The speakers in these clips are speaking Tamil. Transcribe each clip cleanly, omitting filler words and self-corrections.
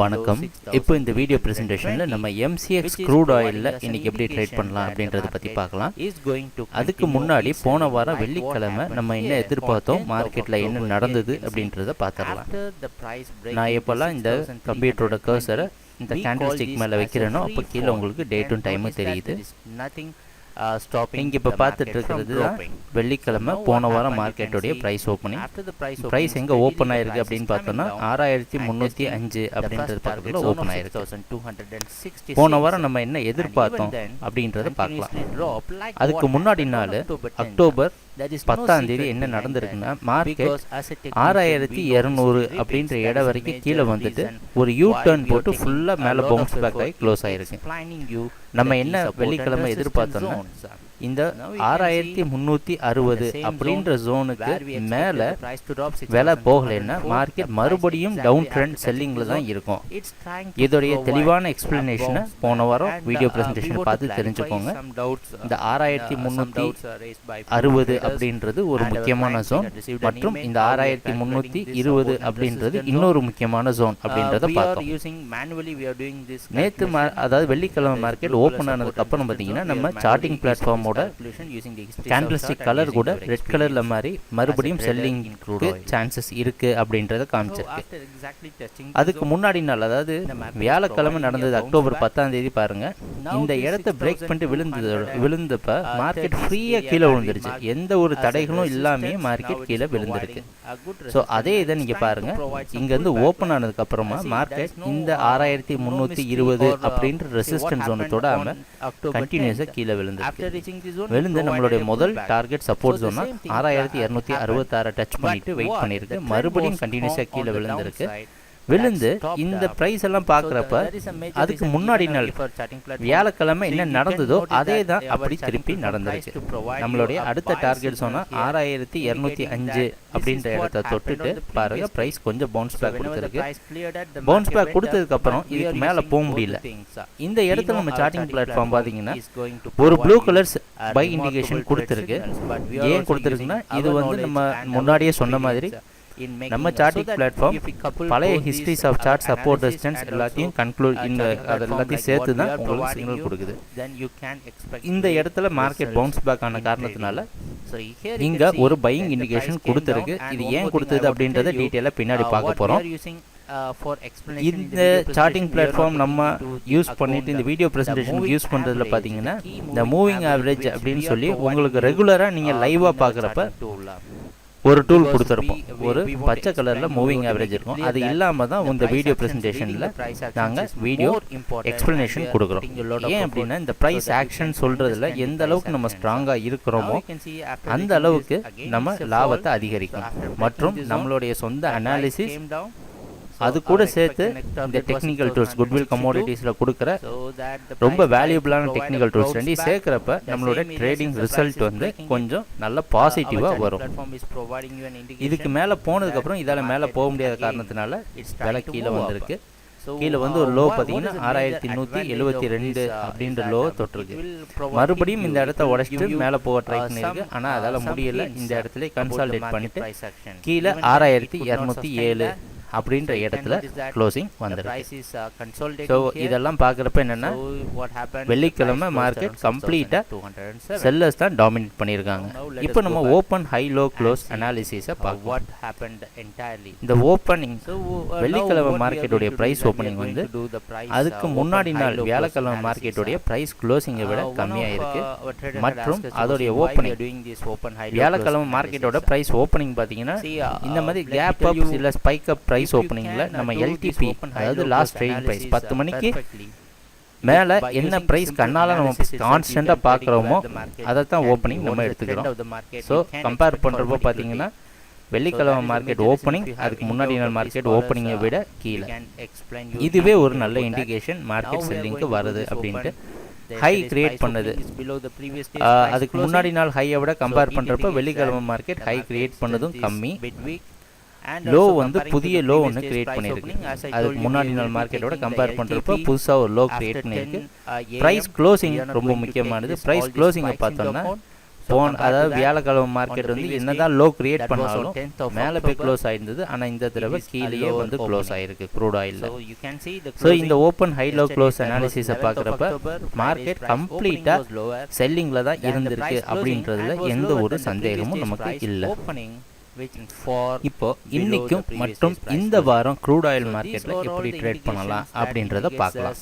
வணக்கம். இப்போ இந்த வீடியோ பிரசன்டேஷனில் நம்ம MCX க்ரூட் ஆயிலில் இன்றைக்கி எப்படி ட்ரேட் பண்ணலாம் அப்படின்றத பற்றி பார்க்கலாம். அதுக்கு முன்னாடி போன வாரம் வெள்ளிக்கிழமை நம்ம என்ன எதிர்பார்த்தோம், மார்க்கெட்டில் என்ன நடந்தது அப்படின்றத பார்த்துடலாம். நான் எப்போல்லாம் இந்த கம்ப்யூட்டரோட கர்சரை இந்த கேண்டில் ஸ்டிக் மேலே வைக்கிறேனோ அப்போ கீழே உங்களுக்கு டேட்டும் டைமும் தெரியுது. இங்கே இப்போ பார்த்துட்டு இருக்கிறது தான் வெள்ளிக்கிழமை போன வாரம் மார்க்கெட்டோடைய ப்ரைஸ் ஓப்பனிங். ப்ரைஸ் எங்கே ஓப்பன் ஆயிருக்கு அப்படின்னு பார்த்தோன்னா 6305 அப்படின்றது பக்கத்தில் ஓப்பன் ஆயிருக்கு. போன வாரம் நம்ம என்ன எதிர்பார்த்தோம் அப்படின்றத பார்க்கலாம். அதுக்கு முன்னாடி நாள் அக்டோபர் 10ஆம் தேதி என்ன நடந்திருக்குன்னா, மார்க்கெட் 6200 அப்படின்ற இடம் வரைக்கும் கீழே வந்துட்டு ஒரு யூ டர்ன் போட்டு ஃபுல்லாக மேலே பவுன்ஸ் பேக் ஆகி க்ளோஸ் ஆயிருக்கு. நம்ம என்ன வெள்ளிக்கிழமை எதிர்பார்த்தோம்னா, இந்த 6360 அப்படின்ற ஜோனுக்கு மேலே விலை போகலைன்னா மார்க்கெட் மறுபடியும் டவுன் ட்ரெண்ட் செல்லிங்கில் தான் இருக்கும். இதோடைய தெளிவான எக்ஸ்பிளனேஷனை போன வாரம் வீடியோ பிரசன்டேஷன் பார்த்து தெரிஞ்சுக்கோங்க. இந்த 6360 அப்படின்றது ஒரு முக்கியமான ஜோன் மற்றும் இந்த 6320 அப்படின்றது இன்னொரு முக்கியமான ஜோன் அப்படின்றத பார்த்தோம். நேற்று அதாவது வெள்ளிக்கிழமை மார்க்கெட் ஓப்பன் ஆனதுக்கு அப்புறம் பார்த்தீங்கன்னா, நம்ம சார்ட்டிங் பிளாட்ஃபார்மோட கேண்டில் ஸ்டிக் கலர் கூட ரெட் கலர்ல மாதிரி மறுபடியும் செல்லிங்க்கு சான்சஸ் இருக்கு அப்படின்றத காமிச்சிருக்கு. அதுக்கு முன்னாடி நாள் அதாவது வியாழக்கிழமை நடந்தது அக்டோபர் 10ஆம் தேதி பாருங்க, இந்த இடத்தை பிரேக் பண்ணிட்டு விழுந்தப்ப மார்க்கெட் ஃப்ரீயா கீழே விழுந்துருச்சு. எந்த ஒரு தடைகளும் இல்லாமே மார்க்கெட் கீழே விழுந்திருக்கு. ஸோ அதே இதை நீங்க பாருங்க, இங்க இருந்து ஓப்பன் ஆனதுக்கு அப்புறமா மார்க்கெட் இந்த 6320 அப்படின்ற ரெசிஸ்டன்ஸ் ஜோனை தொடாம கண்டினியூஸா கீழே விழுந்து நம்மளுடைய முதல் டார்கெட் சப்போர்ட் ஜோனா 6266 டச் பண்ணிட்டு வெயிட் பண்ணிருக்கு. மறுபடியும் கண்டினியூஸா கீழே விழுந்து இந்த பிரைஸ் எல்லாம் பார்க்குறப்ப அதுக்கு முன்னாடி நாள் வியாழக்கிழமை என்ன நடந்ததோ அதே தான் அப்படி திருப்பி நடந்துருச்சு. நம்மளுடைய அடுத்த டார்கெட் சொன்னா 6205 அப்படின்ற இடத்த தொட்டுட்டு பாருங்க, பிரைஸ் கொஞ்சம் பவுன்ஸ் பேக் கொடுத்துருக்கு. பவுன்ஸ் பேக் கொடுத்ததுக்கு அப்புறம் இதுக்கு மேல போக முடியல. இந்த இடத்துல நம்ம சார்ட்டிங் பிளாட்ஃபார்ம் பாத்தீங்கன்னா ஒரு ப்ளூ கலர்ஸ் பை இண்டிகேஷன் கொடுத்துருக்கு. ஏன் கொடுத்துருக்குன்னா, இது வந்து நம்ம முன்னாடியே சொன்ன மாதிரி நம்ம சார்ட்டிங் பிளாட்ஃபார்ம் பழைய histories of chart support resistance எல்லாத்தையும் கன்க்ளூட் எல்லாத்தையும் சேர்த்து தான் உங்களுக்கு சிக்னல் கொடுக்குது. இந்த இடத்துல மார்க்கெட் பவுன்ஸ் பேக் ஆன காரணத்தினால இங்க ஒரு பையிங் இண்டிகேஷன் கொடுத்துருக்கு. இது ஏன் கொடுத்தது அப்படின்றத டீட்டெயிலாக பின்னாடி பார்க்க போறோம். இந்த சார்ட்டிங் பிளாட்ஃபார்ம் நம்ம யூஸ் பண்ணிட்டு இந்த வீடியோ பிரசன்டேஷன் யூஸ் பண்றதுல பாத்தீங்கன்னா, இந்த மூவிங் ஆவரேஜ் அப்படின்னு சொல்லி உங்களுக்கு ரெகுலரா நீங்க லைவா பாக்குறப்ப ஒரு டூல் கொடுத்துருப்போம். ஒரு பச்சை கலர்ல மூவிங் ஆவரேஜ் இருக்கும். அது இல்லாம தான் இந்த வீடியோ பிரசன்டேஷன்ல நாங்க வீடியோ எக்ஸ்பிளனேஷன் கொடுக்குறோம். ஏன் அப்படின்னா, இந்த பிரைஸ் ஆக்ஷன் சொல்றதுல எந்த அளவுக்கு நம்ம ஸ்ட்ராங்கா இருக்கிறோமோ அந்த அளவுக்கு நம்ம லாபத்தை அதிகரிக்கும் மற்றும் நம்மளுடைய சொந்த அனாலிசிஸ் அது கூட சேர்த்து இந்த டெக்னிக்கல் டூல்ஸ் குட்வில் கமோடிட்டிஸில் கொடுக்குற ரொம்ப வேல்யூபிளான டெக்னிக்கல் டூல்ஸ் ரெண்டையும் சேர்க்குறப்ப நம்மளோட ட்ரேடிங் ரிசல்ட் வந்து கொஞ்சம் நல்ல பாசிட்டிவாக வரும். இதுக்கு மேலே போனதுக்கப்புறம் இதால் மேலே போக முடியாத காரணத்தினால விலை கீழே வந்திருக்கு. கீழே வந்து ஒரு லோ பார்த்தீங்கன்னா 6172 அப்படின்ற லோ தொட்டிருக்கு. மறுபடியும் இந்த இடத்த உடச்சிட்டு மேலே போக ட்ரை பண்ணியிருக்கு. ஆனால் அதால் முடியல. இந்த இடத்துல கன்சால்டேட் பண்ணிட்டு கீழே 6207 அப்படின்ற இடத்துல க்ளோசிங் வந்துருக்கு. ஸோ இதெல்லாம் பார்க்குறப்ப என்னென்னா, வெள்ளிக்கிழமை மார்க்கெட் கம்ப்ளீட்டாக செல்லர்ஸ் தான் டாமினேட் பண்ணியிருக்காங்க. இப்போ நம்ம ஓப்பன் ஹை லோ க்ளோஸ் அனாலிசிஸை பார்க்கலாம். இந்த ஓப்பனிங் வெள்ளிக்கிழமை மார்க்கெட்டுடைய ப்ரைஸ் ஓப்பனிங் வந்து அதுக்கு முன்னாடி நாள் வியாழக்கிழமை மார்க்கெட்டுடைய ப்ரைஸ் க்ளோசிங்கை விட கம்மியாக இருக்குது. மற்றும் அதோடைய ஓப்பனிங் வியாழக்கிழமை மார்க்கெட்டோட ப்ரைஸ் ஓப்பனிங் பார்த்தீங்கன்னா இந்த மாதிரி கேப் அப் இல்லை ஸ்பைக் அப் ப்ரைஸ் ஓப்பனிங்ல நம்ம LTP அதாவது லாஸ்ட் ட்ரேடிங் பிரைஸ் 10 மணிக்கு மேல என்ன பிரைஸ் கண்ணால நம்ம கான்ஸ்டன்டா பாக்குறோமோ அதை தான் ஓப்பனிங் நம்ம எடுத்துக்கிறோம். ஸோ கம்பேர் பண்றப்போ பாத்தீங்கன்னா வெள்ளிக்கிழமை மார்க்கெட் ஓப்பனிங் அதுக்கு முன்னாடி நாள் மார்க்கெட் ஓப்பனிங்கை விட கீழே. இதுவே ஒரு நல்ல இண்டிகேஷன் மார்க்கெட் செல்லிங்க்கு வருது அப்படின்ட்டு. ஹை கிரியேட் பண்ணது அதுக்கு முன்னாடி நாள் ஹையை விட கம்பேர் பண்றப்ப வெள்ளிக்கிழமை மார்க்கெட் ஹை கிரியேட் பண்ணதும் கம்மி. லோ வந்து புதிய லோ ஒன்று கிரியேட் பண்ணியிருக்கு. அதுக்கு முன்னாடி நாள் மார்க்கெட்டோட கம்பேர் பண்ணுறப்போ புதுசாக ஒரு லோ கிரியேட் பண்ணியிருக்கு. ப்ரைஸ் க்ளோசிங் ரொம்ப முக்கியமானது. ப்ரைஸ் க்ளோசிங்கை பார்த்தோம்னா அதாவது வியாழக்கிழமை மார்க்கெட் வந்து என்னதான் லோ கிரியேட் பண்ணாலும் மேலே போய் க்ளோஸ் ஆயிருந்தது. ஆனால் இந்த தடவை கீழேயே வந்து க்ளோஸ் ஆயிருக்கு க்ரூட் ஆயிலில். ஸோ இந்த ஓப்பன் ஹை லோ க்ளோஸ் அனாலிசிஸை பார்க்குறப்ப மார்க்கெட் கம்ப்ளீட்டாக செல்லிங்கில் தான் இருந்திருக்கு அப்படின்றதுல எந்த ஒரு சந்தேகமும் நமக்கு இல்லை. இப்போ இன்னைக்கும் மற்றும் இந்த வாரம் க்ரூட் ஆயில் மார்க்கெட்ல எப்படி ட்ரேட் பண்ணலாம் அப்படின்றத பார்க்கலாம்.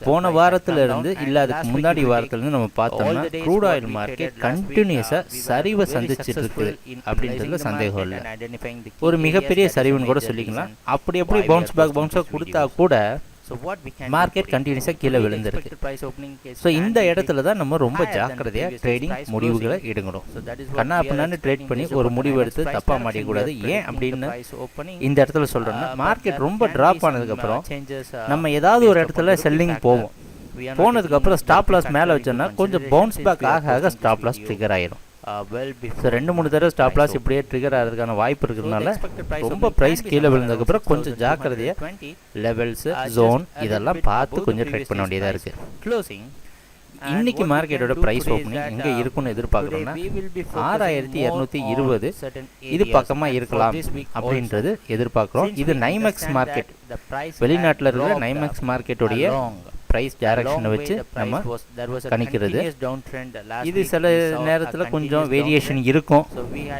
போன வாரத்துல இருந்து இல்ல அதுக்கு முன்னாடி வாரத்துல இருந்து நம்ம பார்த்தோம்னா க்ரூட் ஆயில் மார்க்கெட் கண்டினியூஸா சரிவை சந்திச்சிட்டு இருக்கு அப்படின்றதுல சந்தேகம் இல்லை. ஒரு மிகப்பெரிய சரிவுன்னு கூட சொல்லிக்கலாம். அப்படி எப்படி பவுன்ஸ் பேக் கொடுத்தா கூட மார்க்கெட் கண்டினியூஸாக கீழே விழுந்திருக்கு. ஸோ இந்த இடத்துல தான் நம்ம ரொம்ப ஜாக்கிரதையாக ட்ரேடிங் முடிவுகளை எடுக்கணும். கண்ணா அப்படின்னு ட்ரேட் பண்ணி ஒரு முடிவு எடுத்து தப்பாக மாட்டிக்கூடாது. ஏன் அப்படின்னு இந்த இடத்துல சொல்கிறோம்னா, மார்க்கெட் ரொம்ப ட்ராப் ஆனதுக்கப்புறம் நம்ம ஏதாவது ஒரு இடத்துல செல்லிங் போவோம். போனதுக்கப்புறம் ஸ்டாப் லாஸ் மேலே வச்சோம்னா கொஞ்சம் பவுன்ஸ் பேக் ஆக ஸ்டாப் லாஸ் ட்ரிகர் ஆயிடும். ஸோ 2-3 தடவை ஸ்டாப் லாஸ் இப்படியே ட்ரிகர் ஆகிறதுக்கான வாய்ப்பு இருக்கிறதுனால ரொம்ப ப்ரைஸ் கீழே விழுந்ததுக்கப்புறம் கொஞ்சம் ஜாக்கிரதையாக லெவல்ஸ் ஜோன் இதெல்லாம் பார்த்து கொஞ்சம் ட்ரேட் பண்ண வேண்டியதாக இருக்குது. இன்னைக்கு மார்க்கெட்டோட ப்ரைஸ் ஓப்பனிங் எங்கே இருக்குன்னு எதிர்பார்க்குறோம்னா 6220 இது பக்கமாக இருக்கலாம் அப்படின்றது எதிர்பார்க்குறோம். இது நைமெக்ஸ் மார்க்கெட், வெளிநாட்டில் இருக்கிற நைமெக்ஸ் மார்க்கெட்டுடைய ப்ரைஸ் டைரக்ஷனை வச்சு நம்ம கணிக்கிறது. இது சில நேரத்தில் கொஞ்சம் வேரியேஷன் இருக்கும்.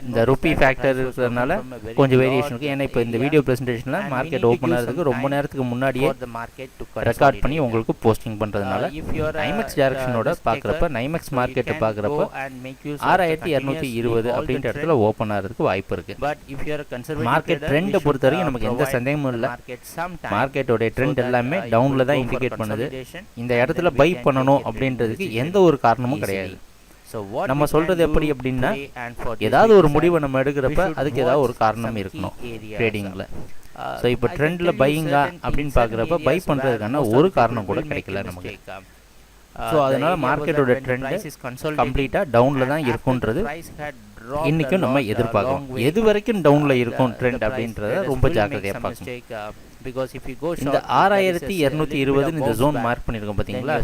இந்த ருப்பி ஃபேக்டர் இருக்கிறதுனால கொஞ்சம் வேரியேஷன் இருக்கும். ஏன்னா இப்போ இந்த வீடியோ ப்ரெசன்டேஷனில் மார்க்கெட் ஓப்பன் ஆகிறதுக்கு ரொம்ப நேரத்துக்கு முன்னாடியே ரெக்கார்ட் பண்ணி உங்களுக்கு போஸ்டிங் பண்ணுறதுனால நைமெக்ஸ் டைரக்ஷனோட பார்க்குறப்ப நைமெக்ஸ் மார்க்கெட்டை பார்க்குறப்போ 6220 அப்படின்ற இடத்துல ஓப்பன் ஆகிறதுக்கு வாய்ப்பு இருக்குது. மார்க்கெட் ட்ரெண்டை பொறுத்த வரைக்கும் நமக்கு எந்த சந்தேகமும் இல்லை. மார்க்கெட்டோடைய ட்ரெண்ட் எல்லாமே டவுனில் தான் இண்டிகேட் பண்ணுது. இந்த இடத்துல பை பண்ணணும் அப்படின்றதுக்கு எந்த ஒரு காரணமும் கிடையாது. நம்ம சொல்றது எப்படி அப்படின்னா, ஏதாவது ஒரு முடிவை நம்ம எடுக்கிறப்ப அதுக்கு ஏதாவது ஒரு காரணம் இருக்கணும் ட்ரேடிங்ல. ஸோ இப்போ ட்ரெண்ட்ல பையிங்கா அப்படின்னு பார்க்குறப்ப பை பண்றதுக்கான ஒரு காரணம் கூட கிடைக்கல நமக்கு. ஸோ அதனால மார்க்கெட்டோட ட்ரெண்ட் கம்ப்ளீட்டா டவுன்ல தான் இருக்குன்றது இன்னைக்கும் நம்ம எதிர்பார்க்கணும். எது வரைக்கும் டவுன்ல இருக்கும் ட்ரெண்ட் அப்படின்றத ரொம்ப ஜாக்கிரதையா பார்க்கணும். இந்த 6220 இந்த ஜோன் மார்க் பண்ணிருக்கோம் பாத்தீங்களா,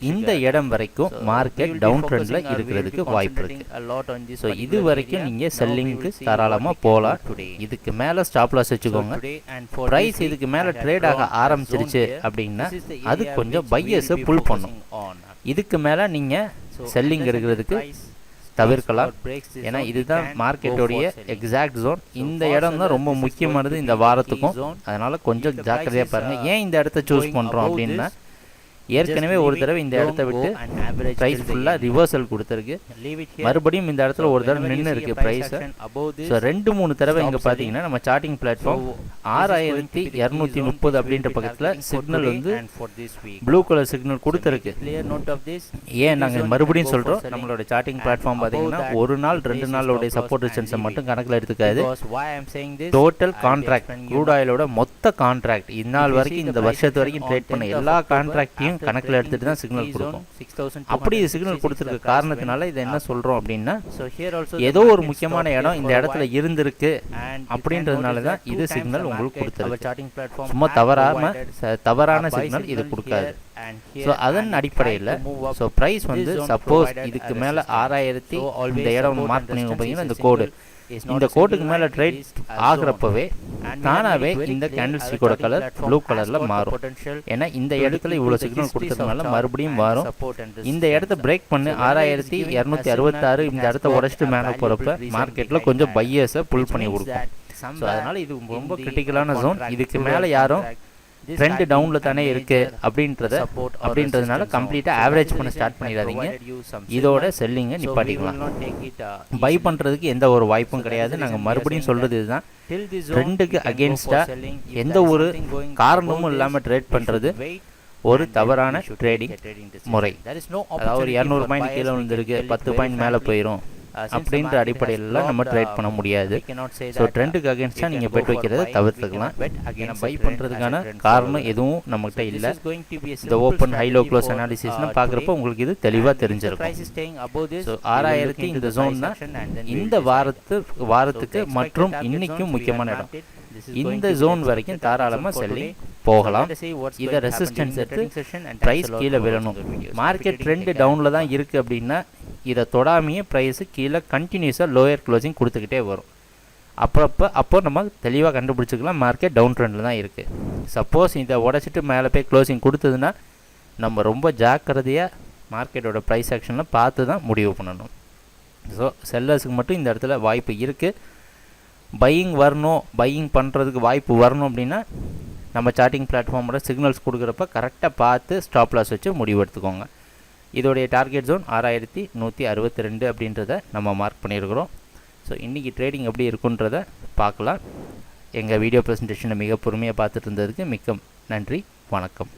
இந்த இடம் வரைக்கும் மார்க்கெட் டவுன் ட்ரெண்ட்ல இருக்கிறதுக்கு வாய்ப்பு இருக்கு. ஸோ இது வரைக்கும் நீங்க செல்லிங்க்கு தாராளமா போகலாம். இதுக்கு மேல ஸ்டாப் லாஸ் வச்சுக்கோங்க. பிரைஸ் இதுக்கு மேல ட்ரேட் ஆக ஆரம்பிச்சிருச்சு அப்படின்னா அது கொஞ்சம் பையர்ஸை புல் பண்ணும். இதுக்கு மேல நீங்க செல்லிங் எடுக்கிறதுக்கு தவிர்க்கலாம். ஏன்னா இதுதான் மார்க்கெட்டோடைய எக்ஸாக்ட் ஜோன். இந்த இடம் தான் ரொம்ப முக்கியமானது இந்த வாரத்துக்கும். அதனால கொஞ்சம் ஜாக்கிரதையா பாருங்க. ஏன் இந்த இடத்த சூஸ் பண்றோம் அப்படின்னா, ஏற்கனவே ஒரு தடவை இந்த இடத்த விட்டு பிரைஸ் ஃபுல்லா ரிவர்சல் கொடுத்துருக்கு. மறுபடியும் இந்த இடத்துல ஒரு தடவை நின்று இருக்கு பிரைஸ். ஸோ 2-3 தடவை இங்க பாத்தீங்கன்னா நம்ம சார்ட்டிங் பிளாட்ஃபார்ம் 6230 அப்படின்ற பக்கத்துல சிக்னல் வந்து ப்ளூ கலர் சிக்னல் கொடுத்துருக்கு. ஏன் நாங்க மறுபடியும் சொல்றோம், நம்மளோட சார்ட்டிங் பிளாட்ஃபார்ம் பாத்தீங்கன்னா ஒரு நாள் 2 நாளோட சப்போர்ட் ரெசிஸ்டன்ஸை மட்டும் கணக்குல எடுத்துக்காது. டோட்டல் கான்ட்ராக்ட் க்ரூட் ஆயிலோட மொத்த கான்ட்ராக்ட் இந்நாள் வரைக்கும் இந்த வருஷத்து வரைக்கும் ட்ரேட் பண்ண எல்லா கான்ட்ராக்டையும் கணக்கில் எடுத்துட்டு தான் சிக்னல் கொடுக்கும். அப்படி சிக்னல் கொடுத்துருக்க காரணத்தினால இதை என்ன சொல்றோம் அப்படின்னா, ஏதோ ஒரு முக்கியமான இடம் இந்த இடத்துல இருந்திருக்கு அப்படின்றதுனால தான் இது சிக்னல் உங்களுக்கு கொடுத்துருக்கு. சும்மா தவறான சிக்னல் இது கொடுக்காது. ஸோ அதன் அடிப்படையில் ஸோ ப்ரைஸ் வந்து சப்போஸ் இதுக்கு மேலே 6000 இந்த இடம் மார்க் பண்ணி பார்த்தீங்கன்னா இந்த கோட்டுக்கு மேலே ட்ரேட் ஆகிறப்பவே தானாகவே இந்த கேண்டில் ஸ்டிக்கோட கலர் ப்ளூ கலரில் மாறும். ஏன்னா இந்த இடத்துல இவ்வளோ சிக்னல் கொடுத்ததுனால மறுபடியும் மாறும். இந்த இடத்த பிரேக் பண்ணி 6266 இந்த இடத்த உடச்சிட்டு மேலே போகிறப்ப மார்க்கெட்டில் கொஞ்சம் பையர்ஸை புல் பண்ணி கொடுக்கும். ஸோ அதனால் இது ரொம்ப கிரிட்டிக்கலான ஜோன். இதுக்கு மேலே யாரும் ட்ரெண்ட் டவுன்ல தானே இருக்கு அப்படின்றதுனால கம்ப்ளீட்டா ஆவரேஜ் பண்ண ஸ்டார்ட் பண்ணிடாதீங்க. இதோட செல்லிங்க நிப்பாட்டிக்கலாம். பை பண்றதுக்கு எந்த ஒரு வாய்ப்பும் கிடையாது. நாங்க மறுபடியும் சொல்றது இதுதான், ட்ரெண்டுக்கு அகேன்ஸ்டா எந்த ஒரு காரணமும் இல்லாம ட்ரேட் பண்றது ஒரு தவறான ட்ரேடிங் முறை. அதாவது 200 பாயிண்ட் கீழே விழுந்திருக்கு, 10 பாயிண்ட் மேல போயிடும் அப்படின்ற அடிப்படையில நம்ம ட்ரேட் பண்ண முடியாது. ஸோ ட்ரெண்டுக்கு அகேன்ஸ்டா நீங்க பெட் வைக்கிறத தவிர்த்துக்கலாம். ஏன்னா பை பண்றதுக்கான காரணம் எதுவும் நம்மகிட்ட இல்லை. இந்த ஓப்பன் ஹை லோ க்ளோஸ் அனாலிசிஸ்னு பார்க்குறப்ப உங்களுக்கு இது தெளிவா தெரிஞ்சிருக்கும். ஸோ 6000 இந்த ஜோன் தான் இந்த வாரத்துக்கு மற்றும் இன்னைக்கும் முக்கியமான இடம். இந்த ஜோன் வரைக்கும் தாராளமா செல்லி போகலாம். இதை ரெசிஸ்டன்ஸ் எடுத்து பிரைஸ் கீழே விழணும். மார்க்கெட் ட்ரெண்ட் டவுன்ல தான் இருக்கு அப்படின்னா இதை தொடாமையே ப்ரைஸு கீழே கண்டினியூஸாக லோயர் க்ளோசிங் கொடுத்துக்கிட்டே வரும். அப்போ நம்ம தெளிவாக கண்டுபிடிச்சிக்கலாம் மார்க்கெட் டவுன் ட்ரெண்டில் தான் இருக்குது. சப்போஸ் இதை உடச்சிட்டு மேலே போய் க்ளோசிங் கொடுத்ததுன்னா நம்ம ரொம்ப ஜாக்கிரதையாக மார்க்கெட்டோட ப்ரைஸ் ஆக்ஷனில் பார்த்து தான் முடிவு பண்ணணும். ஸோ செல்லர்ஸுக்கு மட்டும் இந்த இடத்துல வாய்ப்பு இருக்குது. பையிங் பண்ணுறதுக்கு வாய்ப்பு வரணும் அப்படின்னா நம்ம சார்ட்டிங் பிளாட்ஃபார்மோட சிக்னல்ஸ் கொடுக்குறப்ப கரெக்டாக பார்த்து ஸ்டாப் லாஸ் வச்சு முடிவு எடுத்துக்கோங்க. இதோடைய டார்கெட் ஜோன் 6162 அப்படின்றத நம்ம மார்க் பண்ணியிருக்கிறோம். ஸோ இன்றைக்கி ட்ரேடிங் எப்படி இருக்குன்றதை பார்க்கலாம். எங்கள் வீடியோ ப்ரெசன்டேஷனை மிக பொறுமையாக பார்த்துட்டு இருந்ததுக்கு மிக்க நன்றி. வணக்கம்.